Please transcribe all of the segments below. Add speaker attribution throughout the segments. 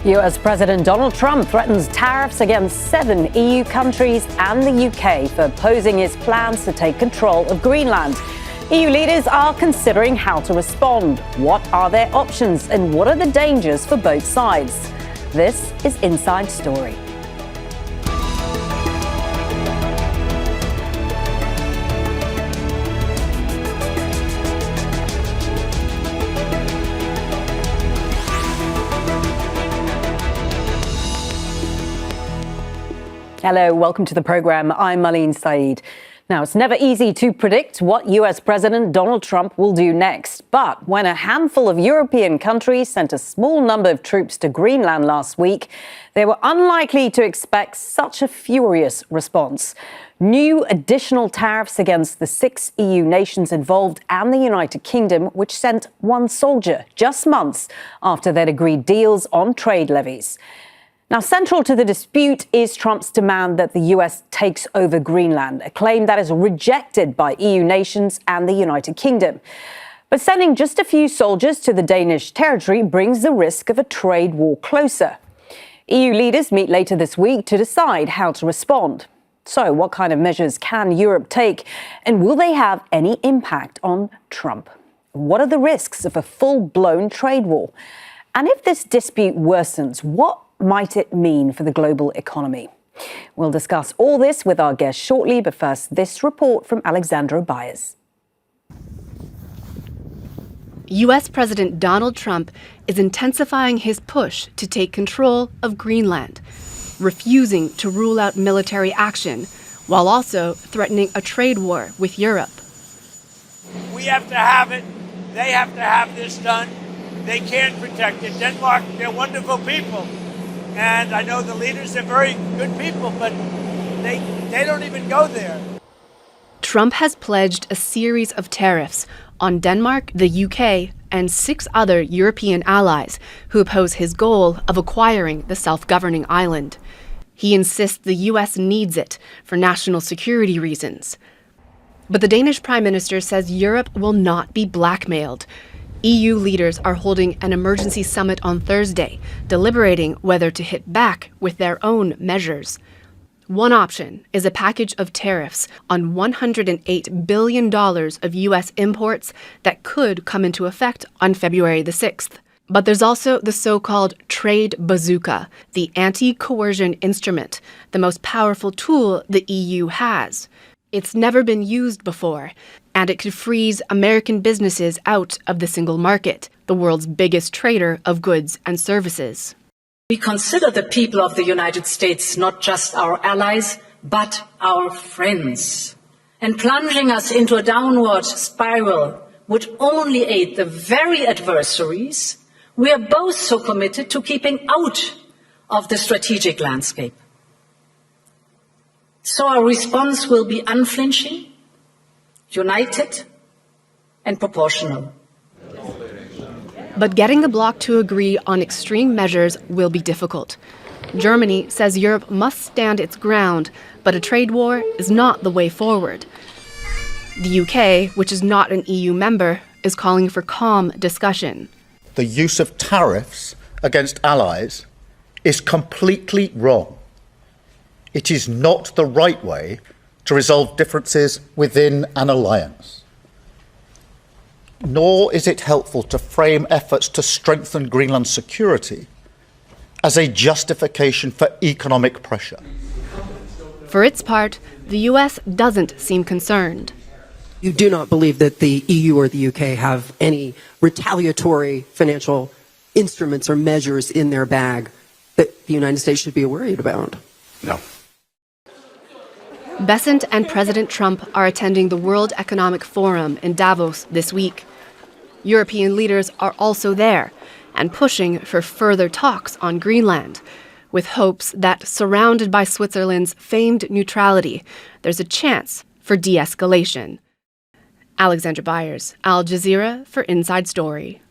Speaker 1: US President Donald Trump threatens tariffs against 7 EU countries and the UK for opposing his plans to take control of Greenland. EU leaders are considering how to respond. What are their options and what are the dangers for both sides? This is Inside Story. Hello, welcome to the programme. I'm Maleen, Saeed. Now, it's never easy to predict what US President Donald Trump will do next. But when a handful of European countries sent a small number of troops to Greenland last week, they were unlikely to expect such a furious response. New additional tariffs against the 6 EU nations involved and the United Kingdom, which sent 1 soldier just months after they'd agreed deals on trade levies. Now, central to the dispute is Trump's demand that the US takes over Greenland, a claim that is rejected by EU nations and the United Kingdom. But sending just a few soldiers to the Danish territory brings the risk of a trade war closer. EU leaders meet later this week to decide how to respond. So, what kind of measures can Europe take, and will they have any impact on Trump? What are the risks of a full-blown trade war? And if this dispute worsens, what might it mean for the global economy? We'll discuss all this with our guest shortly, but first, this report from Alexandra Byers.
Speaker 2: US President Donald Trump is intensifying his push to take control of Greenland, refusing to rule out military action, while also threatening a trade war with Europe.
Speaker 3: We have to have it. They have to have this done. They can't protect it. Denmark, they're wonderful people. And I know the leaders are very good people, but they don't even go there.
Speaker 2: Trump has pledged a series of tariffs on Denmark, the UK, and 6 other European allies who oppose his goal of acquiring the self-governing island. He insists the US needs it for national security reasons. But the Danish Prime Minister says Europe will not be blackmailed. EU leaders are holding an emergency summit on Thursday, deliberating whether to hit back with their own measures. One option is a package of tariffs on $108 billion of US imports that could come into effect on February the 6th. But there's also the so-called trade bazooka, the anti-coercion instrument, the most powerful tool the EU has. It's never been used before, and it could freeze American businesses out of the single market, the world's biggest trader of goods and services.
Speaker 4: We consider the people of the United States not just our allies, but our friends. And plunging us into a downward spiral would only aid the very adversaries we are both so committed to keeping out of the strategic landscape. So our response will be unflinching, united, and proportional.
Speaker 2: But getting the bloc to agree on extreme measures will be difficult. Germany says Europe must stand its ground, but a trade war is not the way forward. The UK, which is not an EU member, is calling for calm discussion.
Speaker 5: The use of tariffs against allies is completely wrong. It is not the right way to resolve differences within an alliance. Nor is it helpful to frame efforts to strengthen Greenland's security as a justification for economic pressure.
Speaker 2: For its part, the US doesn't seem concerned.
Speaker 6: You do not believe that the EU or the UK have any retaliatory financial instruments or measures in their bag that the United States should be worried about?
Speaker 5: No.
Speaker 2: Besant and President Trump are attending the World Economic Forum in Davos this week. European leaders are also there and pushing for further talks on Greenland, with hopes that, surrounded by Switzerland's famed neutrality, there's a chance for de-escalation. Alexandra Byers, Al Jazeera for Inside Story.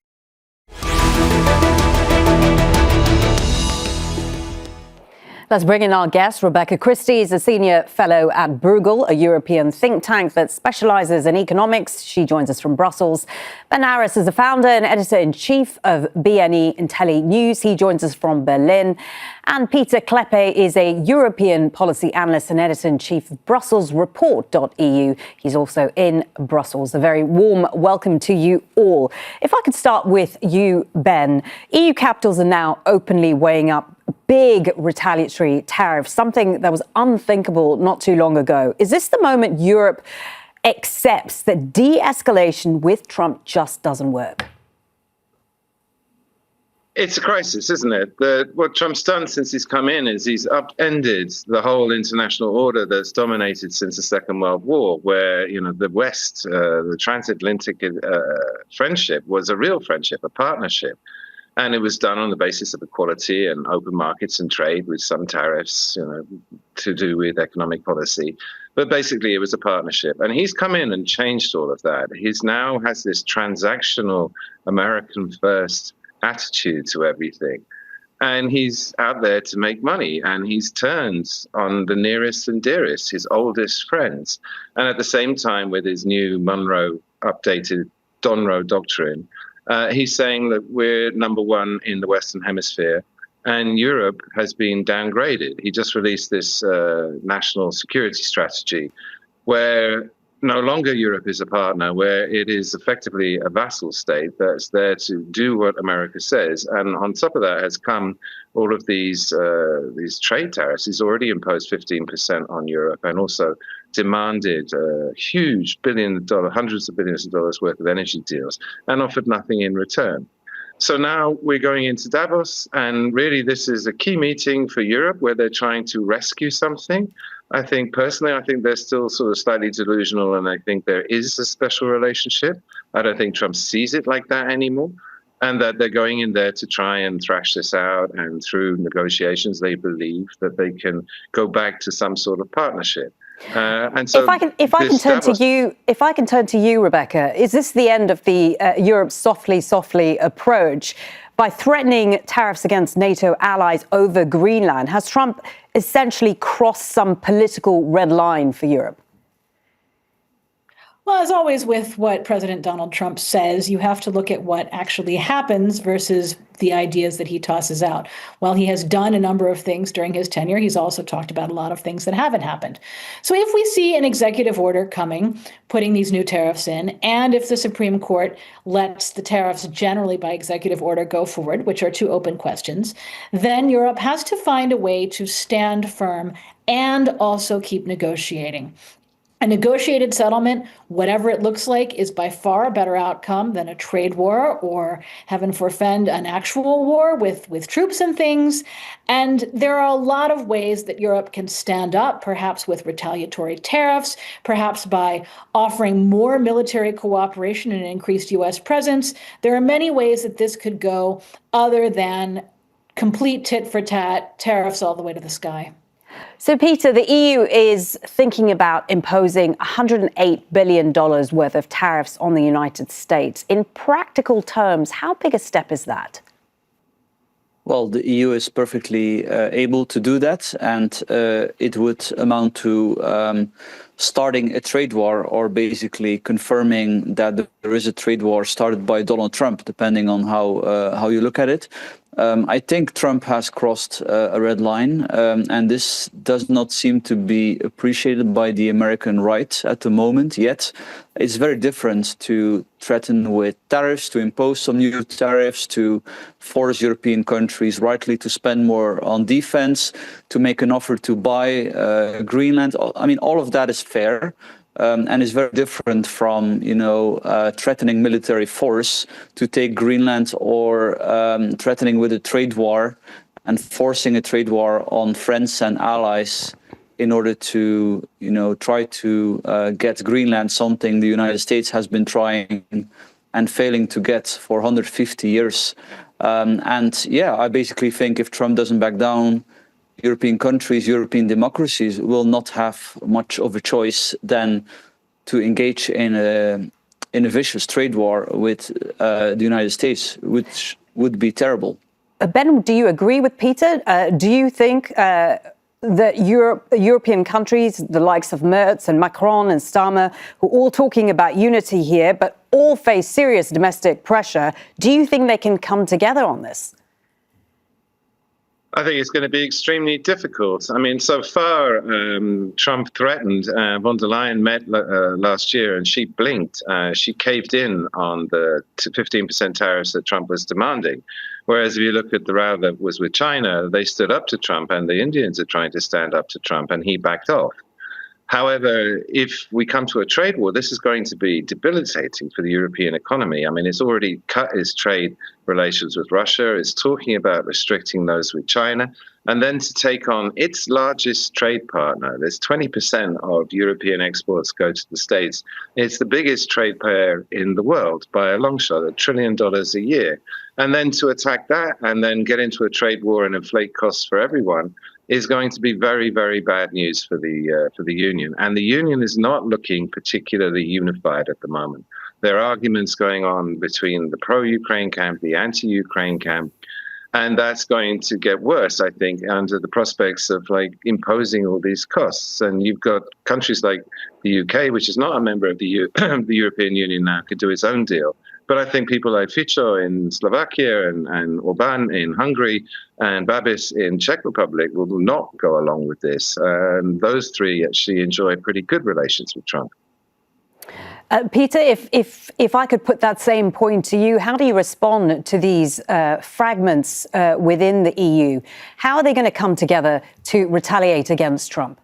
Speaker 1: Let's bring in our guest. Rebecca Christie is a Senior Fellow at Bruegel, a European think tank that specialises in economics. She joins us from Brussels. Ben Aris is the founder and Editor-in-Chief of IntelliNews. He joins us from Berlin. And Pieter Cleppe is a European policy analyst and Editor-in-Chief of BrusselsReport.eu. He's also in Brussels. A very warm welcome to you all. If I could start with you, Ben. EU capitals are now openly weighing up big retaliatory tariffs, something that was unthinkable not too long ago. Is this the moment Europe accepts that de-escalation with Trump just doesn't work?
Speaker 7: It's a crisis, isn't it? What Trump's done since he's come in is he's upended the whole international order that's dominated since the Second World War, where, you know, the West, the transatlantic friendship was a real friendship, a partnership. And it was done on the basis of equality and open markets and trade with some tariffs, you know, to do with economic policy. But basically, it was a partnership. And he's come in and changed all of that. He's now has this transactional American first attitude to everything. And he's out there to make money. And he's turned on the nearest and dearest, his oldest friends. And at the same time, with his new updated Donroe doctrine, he's saying that we're number one in the Western Hemisphere and Europe has been downgraded. He just released this national security strategy where no longer Europe is a partner, where it is effectively a vassal state that's there to do what America says. And on top of that has come all of these trade tariffs. He's already imposed 15% on Europe and also demanded huge hundreds of billions of dollars worth of energy deals and offered nothing in return. So now we're going into Davos, and really this is a key meeting for Europe where they're trying to rescue something. I think they're still sort of slightly delusional, and I think there is a special relationship. I don't think Trump sees it like that anymore, and that they're going in there to try and thrash this out, and through negotiations they believe that they can go back to some sort of partnership. And so
Speaker 1: if I can turn to you, Rebecca, is this the end of the Europe softly approach? By threatening tariffs against NATO allies over Greenland, has Trump essentially crossed some political red line for Europe?
Speaker 8: Well, as always with what President Donald Trump says, you have to look at what actually happens versus the ideas that he tosses out. While he has done a number of things during his tenure, he's also talked about a lot of things that haven't happened. So if we see an executive order coming, putting these new tariffs in, and if the Supreme Court lets the tariffs generally by executive order go forward, which are two open questions, then Europe has to find a way to stand firm and also keep negotiating. A negotiated settlement, whatever it looks like, is by far a better outcome than a trade war or, heaven forfend, an actual war with troops and things. And there are a lot of ways that Europe can stand up, perhaps with retaliatory tariffs, perhaps by offering more military cooperation and an increased U.S. presence. There are many ways that this could go other than complete tit-for-tat tariffs all the way to the sky.
Speaker 1: So, Pieter, the EU is thinking about imposing $108 billion worth of tariffs on the United States. In practical terms, how big a step is that?
Speaker 9: Well, the EU is perfectly able to do that, and it would amount to starting a trade war, or basically confirming that there is a trade war started by Donald Trump, depending on how you look at it. I think Trump has crossed a red line, and this does not seem to be appreciated by the American right at the moment yet. It's very different to threaten with tariffs, to impose some new tariffs, to force European countries rightly to spend more on defense, to make an offer to buy Greenland. I mean, all of that is fair. And is very different from, threatening military force to take Greenland, or threatening with a trade war and forcing a trade war on friends and allies in order to, try to get Greenland, something the United States has been trying and failing to get for 150 years. I basically think if Trump doesn't back down, European countries, European democracies will not have much of a choice than to engage in a vicious trade war with the United States, which would be terrible.
Speaker 1: Ben, do you agree with Pieter? Do you think that European countries, the likes of Merz and Macron and Starmer, who are all talking about unity here, but all face serious domestic pressure, do you think they can come together on this?
Speaker 7: I think it's going to be extremely difficult. I mean, so far, Trump threatened. Von der Leyen met last year and she blinked. She caved in on the 15% tariffs that Trump was demanding. Whereas if you look at the row that was with China, they stood up to Trump, and the Indians are trying to stand up to Trump, and he backed off. However, if we come to a trade war, this is going to be debilitating for the European economy. I mean, it's already cut its trade relations with Russia. It's talking about restricting those with China. And then to take on its largest trade partner, there's 20% of European exports go to the States. It's the biggest trade pair in the world by a long shot, $1 trillion a year. And then to attack that and then get into a trade war and inflate costs for everyone is going to be very, very bad news for the union. And the union is not looking particularly unified at the moment. There are arguments going on between the pro-Ukraine camp, the anti-Ukraine camp, and that's going to get worse, I think, under the prospects of imposing all these costs. And you've got countries like the UK, which is not a member of the European Union now, could do its own deal. But I think people like Fico in Slovakia and Orbán in Hungary and Babis in Czech Republic will not go along with this. And those three actually enjoy pretty good relations with Trump.
Speaker 1: Pieter, if I could put that same point to you, how do you respond to these fragments within the EU? How are they going to come together to retaliate against Trump?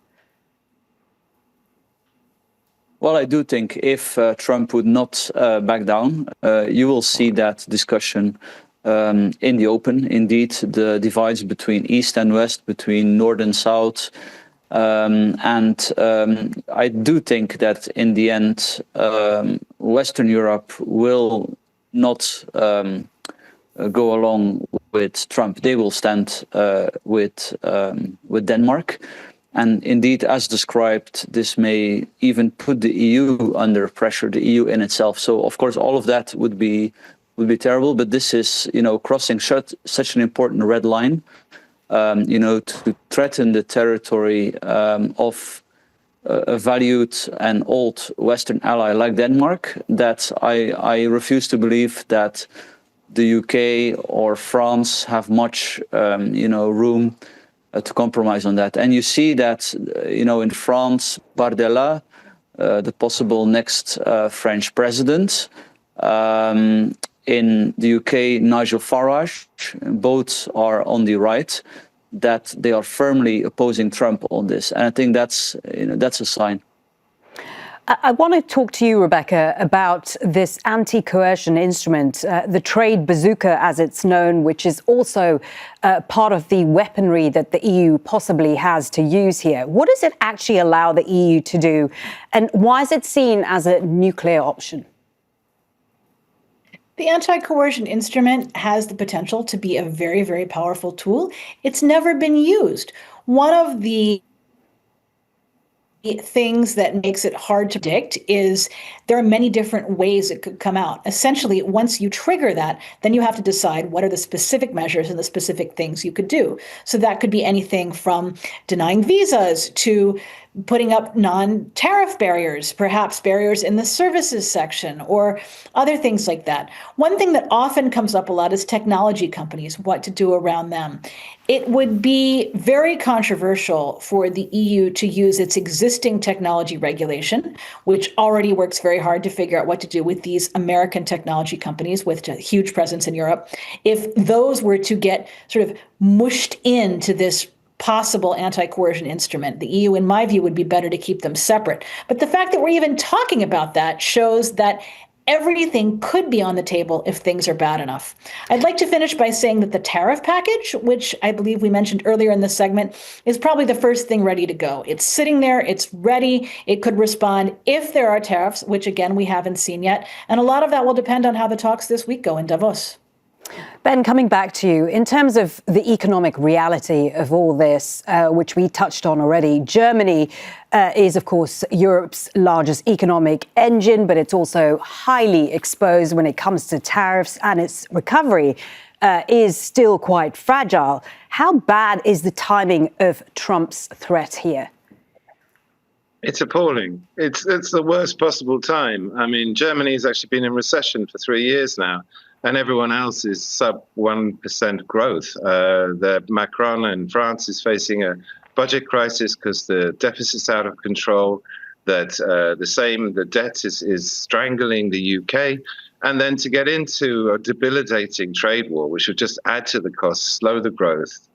Speaker 9: Well, I do think if Trump would not back down, you will see that discussion in the open. Indeed, the divides between East and West, between North and South. I do think that in the end, Western Europe will not go along with Trump. They will stand with Denmark. And indeed, as described, this may even put the EU under pressure, the EU in itself. So, of course, all of that would be terrible. But this is, crossing such an important red line, to threaten the territory of a valued and old Western ally like Denmark, that I refuse to believe that the UK or France have much, room to compromise on that. And you see that, in France, Bardella, the possible next French president, in the UK, Nigel Farage, both are on the right, that they are firmly opposing Trump on this. And I think that's a sign.
Speaker 1: I want to talk to you, Rebecca, about this anti-coercion instrument, the trade bazooka, as it's known, which is also part of the weaponry that the EU possibly has to use here. What does it actually allow the EU to do? And why is it seen as a nuclear option?
Speaker 8: The anti-coercion instrument has the potential to be a very, very powerful tool. It's never been used. One of the things that makes it hard to predict is there are many different ways it could come out. Essentially, once you trigger that, then you have to decide what are the specific measures and the specific things you could do. So that could be anything from denying visas to putting up non-tariff barriers, perhaps barriers in the services section or other things like that. One thing that often comes up a lot is technology companies, what to do around them. It would be very controversial for the EU to use its existing technology regulation, which already works very hard to figure out what to do with these American technology companies with a huge presence in Europe, if those were to get sort of mushed into this possible anti-coercion instrument. The EU, in my view, would be better to keep them separate. But the fact that we're even talking about that shows that everything could be on the table if things are bad enough. I'd like to finish by saying that the tariff package, which I believe we mentioned earlier in this segment, is probably the first thing ready to go. It's sitting there, it's ready, it could respond if there are tariffs, which again, we haven't seen yet. And a lot of that will depend on how the talks this week go in Davos.
Speaker 1: Ben, coming back to you, in terms of the economic reality of all this, which we touched on already, Germany is, of course, Europe's largest economic engine, but it's also highly exposed when it comes to tariffs and its recovery is still quite fragile. How bad is the timing of Trump's threat here?
Speaker 7: It's appalling. It's the worst possible time. I mean, Germany's actually been in recession for 3 years now, and everyone else is sub 1% growth. Macron in France is facing a budget crisis because the deficit's out of control. The debt is strangling the UK. And then to get into a debilitating trade war, which would just add to the costs, slow the growth,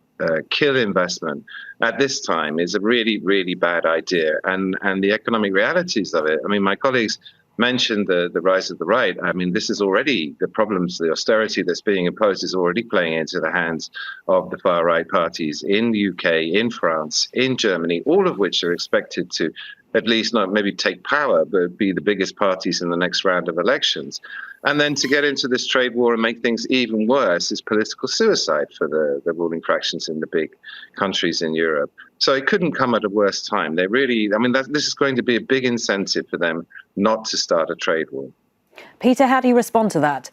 Speaker 7: kill investment at this time is a really, really bad idea. And the economic realities of it, I mean, my colleagues mentioned the rise of the right. I mean, this is already the problems, the austerity that's being imposed is already playing into the hands of the far right parties in the UK, in France, in Germany, all of which are expected to at least not maybe take power, but be the biggest parties in the next round of elections. And then to get into this trade war and make things even worse is political suicide for the ruling fractions in the big countries in Europe. So it couldn't come at a worse time. They really, I mean, this is going to be a big incentive for them not to start a trade war.
Speaker 1: Peter, how do you respond to that?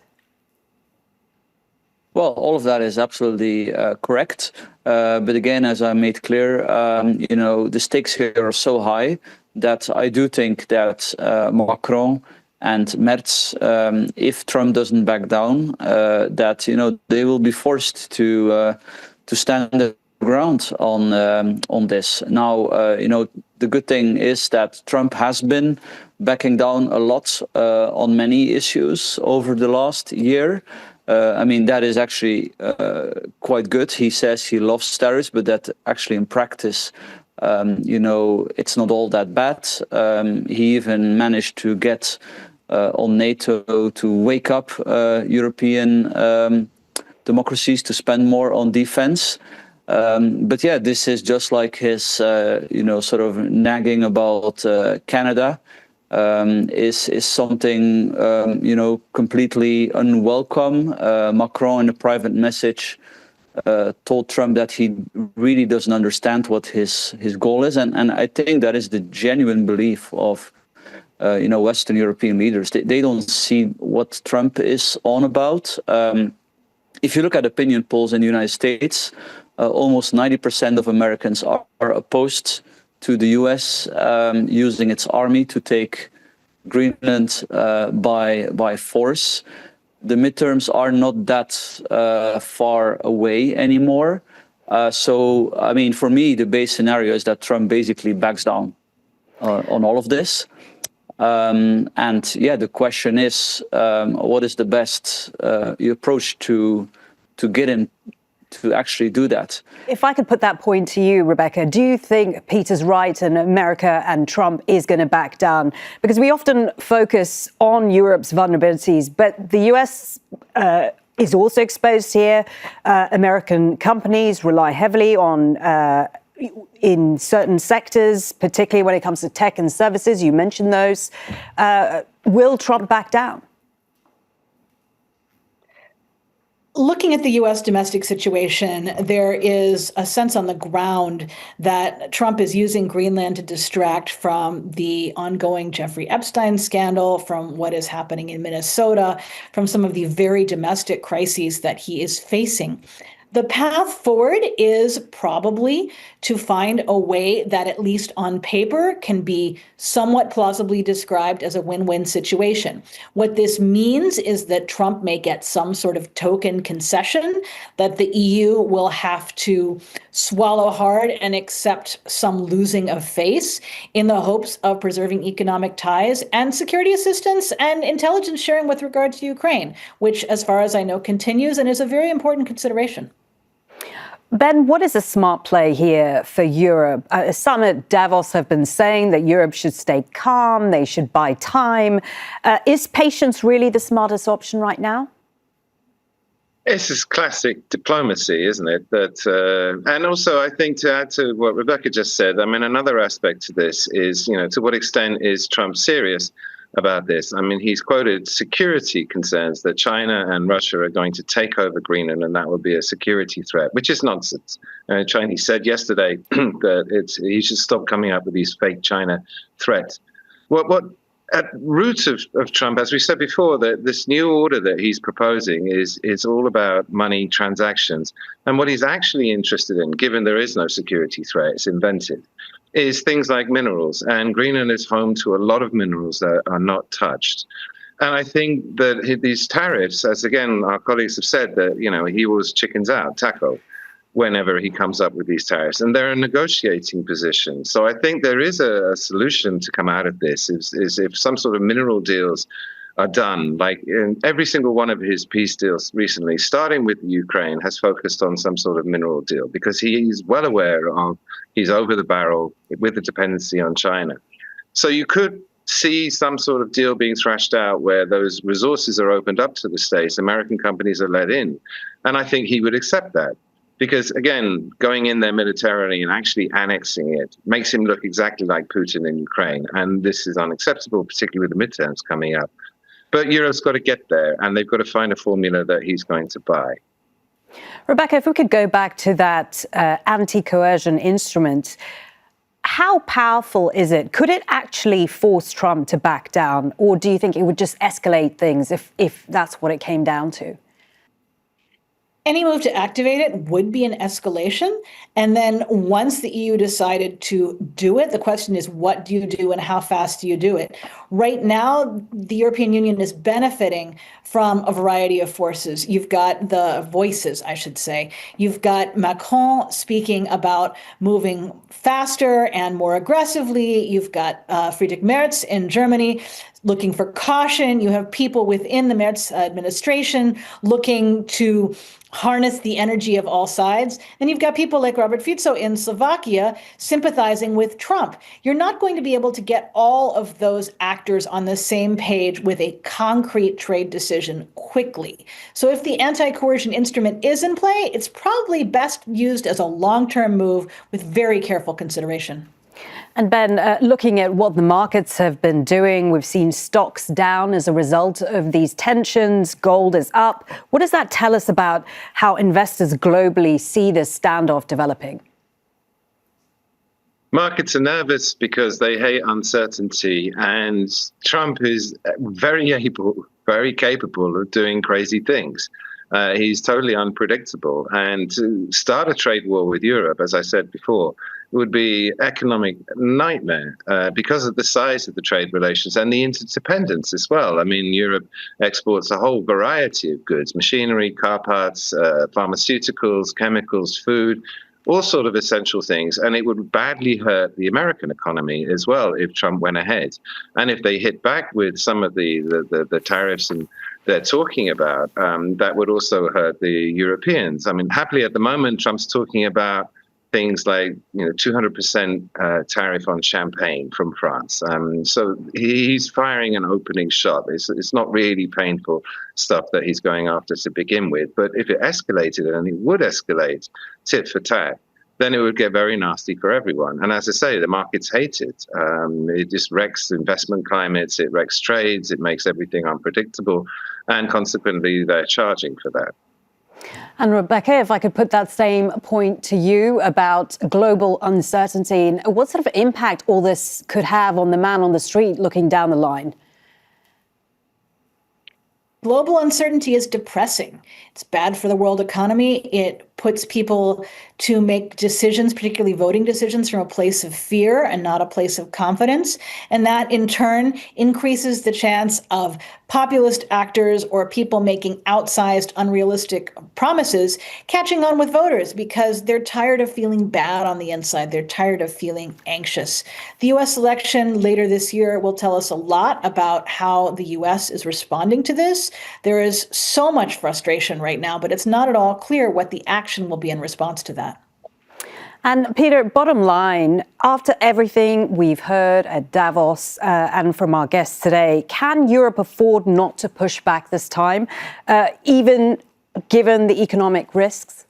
Speaker 9: Well, all of that is absolutely correct. But again, as I made clear, the stakes here are so high that I do think that Macron and Merz, if Trump doesn't back down, that they will be forced to stand their ground on this. Now, the good thing is that Trump has been backing down a lot on many issues over the last year. I mean, that is actually quite good. He says he loves tariffs, but that actually in practice, it's not all that bad. He even managed to get on NATO to wake up European democracies to spend more on defense. But yeah, this is just like his, sort of nagging about Canada. Is something completely unwelcome. Macron, in a private message, told Trump that he really doesn't understand what his goal is, and I think that is the genuine belief of Western European leaders. They don't see what Trump is on about. If you look at opinion polls in the United States, almost 90% of Americans are opposed to the US using its army to take Greenland by force. The midterms are not that far away anymore. So, I mean, for me, the base scenario is that Trump basically backs down on all of this. And yeah, the question is, what is the best approach to get him to actually do that?
Speaker 1: If I could put that point to you, Rebecca, do you think Peter's right and America and Trump is going to back down? Because we often focus on Europe's vulnerabilities, but the US is also exposed here. American companies rely heavily on in certain sectors, particularly when it comes to tech and services. You mentioned those. Will Trump back down?
Speaker 8: Looking at the U.S. domestic situation, there is a sense on the ground that Trump is using Greenland to distract from the ongoing Jeffrey Epstein scandal, from what is happening in Minnesota, from some of the very domestic crises that he is facing. The path forward is probably to find a way that, at least on paper, can be somewhat plausibly described as a win-win situation. What this means is that Trump may get some sort of token concession, that the EU will have to swallow hard and accept some losing of face in the hopes of preserving economic ties and security assistance and intelligence sharing with regard to Ukraine, which, as far as I know, continues and is a very important consideration.
Speaker 1: Ben, what is a smart play here for Europe? Some at Davos have been saying that Europe should stay calm, they should buy time. Is patience really the smartest option right now?
Speaker 7: It's just classic diplomacy, isn't it? And also, I think, to add to what Rebecca just said, I mean, another aspect to this is, to what extent is Trump serious about this? I mean, he's quoted security concerns that China and Russia are going to take over Greenland, and that would be a security threat, which is nonsense. China said yesterday that he should stop coming up with these fake China threats. What at root of Trump, as we said before, that this new order that he's proposing is all about money transactions. And what he's actually interested in, given there is no security threat, it's invented, is things like minerals. And Greenland is home to a lot of minerals that are not touched. And I think that these tariffs, as again our colleagues have said, that he was chickens out, taco, whenever he comes up with these tariffs, and they're a negotiating position. So I think there is a solution to come out of this. Is if some sort of mineral deals are done, like in every single one of his peace deals recently, starting with Ukraine, has focused on some sort of mineral deal because he's well aware of he's over the barrel with the dependency on China. So you could see some sort of deal being thrashed out where those resources are opened up to the states, American companies are let in. And I think he would accept that. Because, again, going in there militarily and actually annexing it makes him look exactly like Putin in Ukraine. And this is unacceptable, particularly with the midterms coming up. But Europe's got to get there, and they've got to find a formula that he's going to buy.
Speaker 1: Rebecca, if we could go back to that anti-coercion instrument, how powerful is it? Could it actually force Trump to back down? Or do you think it would just escalate things if that's what it came down to?
Speaker 8: Any move to activate it would be an escalation. And then once the EU decided to do it, the question is, what do you do and how fast do you do it? Right now, the European Union is benefiting from a variety of forces. You've got the voices, I should say. You've got Macron speaking about moving faster and more aggressively. You've got Friedrich Merz in Germany looking for caution. You have people within the Merz administration looking to harness the energy of all sides. Then you've got people like Robert Fico in Slovakia sympathizing with Trump. You're not going to be able to get all of those actors on the same page with a concrete trade decision quickly. So if the anti-coercion instrument is in play, it's probably best used as a long-term move with very careful consideration.
Speaker 1: And Ben, looking at what the markets have been doing, we've seen stocks down as a result of these tensions. Gold is up. What does that tell us about how investors globally see this standoff developing?
Speaker 7: Markets are nervous because they hate uncertainty, and Trump is very capable of doing crazy things. He's totally unpredictable. And to start a trade war with Europe, as I said before, would be economic nightmare because of the size of the trade relations and the interdependence as well. I mean, Europe exports a whole variety of goods: machinery, car parts, pharmaceuticals, chemicals, food, all sort of essential things. And it would badly hurt the American economy as well if Trump went ahead. And if they hit back with some of the tariffs and they're talking about, that would also hurt the Europeans. I mean, happily at the moment, Trump's talking about things like 200% tariff on champagne from France. So he's firing an opening shot. It's not really painful stuff that he's going after to begin with. But if it escalated, and it would escalate tit for tat, then it would get very nasty for everyone. And as I say, the markets hate it. It just wrecks investment climates, it wrecks trades, it makes everything unpredictable. And consequently, they're charging for that.
Speaker 1: And Rebecca, if I could put that same point to you about global uncertainty, and what sort of impact all this could have on the man on the street looking down the line?
Speaker 8: Global uncertainty is depressing. It's bad for the world economy. It puts people to make decisions, particularly voting decisions, from a place of fear and not a place of confidence. And that, in turn, increases the chance of populist actors or people making outsized, unrealistic promises catching on with voters because they're tired of feeling bad on the inside. They're tired of feeling anxious. The U.S. election later this year will tell us a lot about how the U.S. is responding to this. There is so much frustration right now, but it's not at all clear what the action will be in response to that.
Speaker 1: And Pieter, bottom line, after everything we've heard at Davos and from our guests today, can Europe afford not to push back this time, even given the economic risks?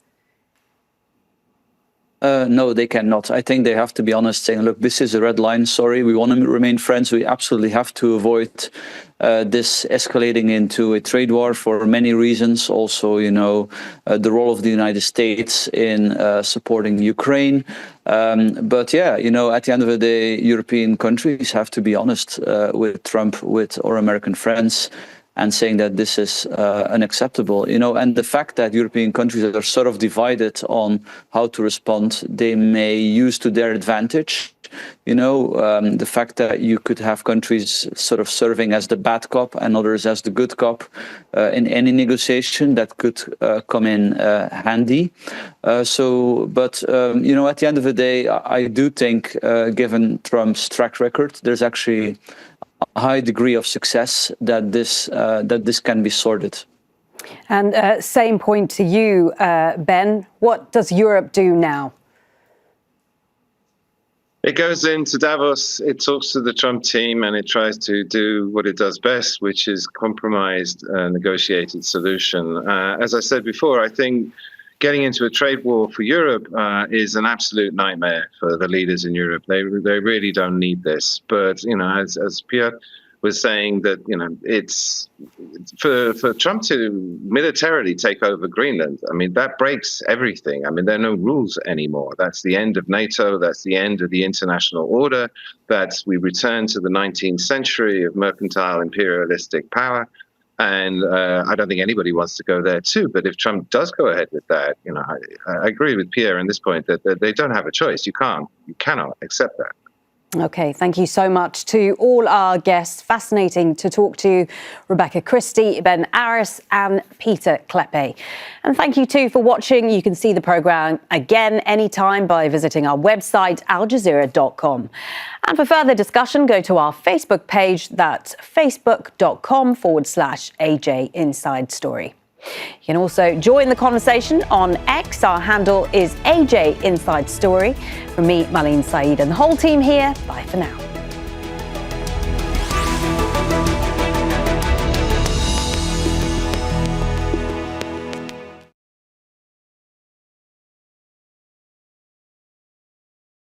Speaker 9: No, they cannot. I think they have to be honest, saying, look, this is a red line. Sorry, we want to remain friends. We absolutely have to avoid this escalating into a trade war for many reasons. Also, the role of the United States in supporting Ukraine. But yeah, at the end of the day, European countries have to be honest with Trump, with our American friends, and saying that this is unacceptable, and the fact that European countries are sort of divided on how to respond, they may use to their advantage. The fact that you could have countries sort of serving as the bad cop and others as the good cop in any negotiation, that could come in handy. But at the end of the day, I do think, given Trump's track record, there's actually a high degree of success that this can be sorted.
Speaker 1: And same point to you, Ben. What does Europe do now?
Speaker 7: It goes into Davos, it talks to the Trump team, and it tries to do what it does best, which is compromised, negotiated solution. As I said before, I think getting into a trade war for Europe is an absolute nightmare for the leaders in Europe. They really don't need this. But, as Pieter was saying, that, it's for Trump to militarily take over Greenland. I mean, that breaks everything. I mean, there are no rules anymore. That's the end of NATO. That's the end of the international order. We return to the 19th century of mercantile imperialistic power. And I don't think anybody wants to go there too. But if Trump does go ahead with that, I agree with Pierre on this point that they don't have a choice. You cannot accept that.
Speaker 1: Okay, thank you so much to all our guests. Fascinating to talk to Rebecca Christie, Ben Aris and Pieter Cleppe. And thank you too for watching. You can see the programme again anytime by visiting our website, aljazeera.com. And for further discussion, go to our Facebook page. That's facebook.com/AJ Inside Story. You can also join the conversation on X. Our handle is AJ Inside Story. From me, Maleen, Saeed, and the whole team here, bye for now.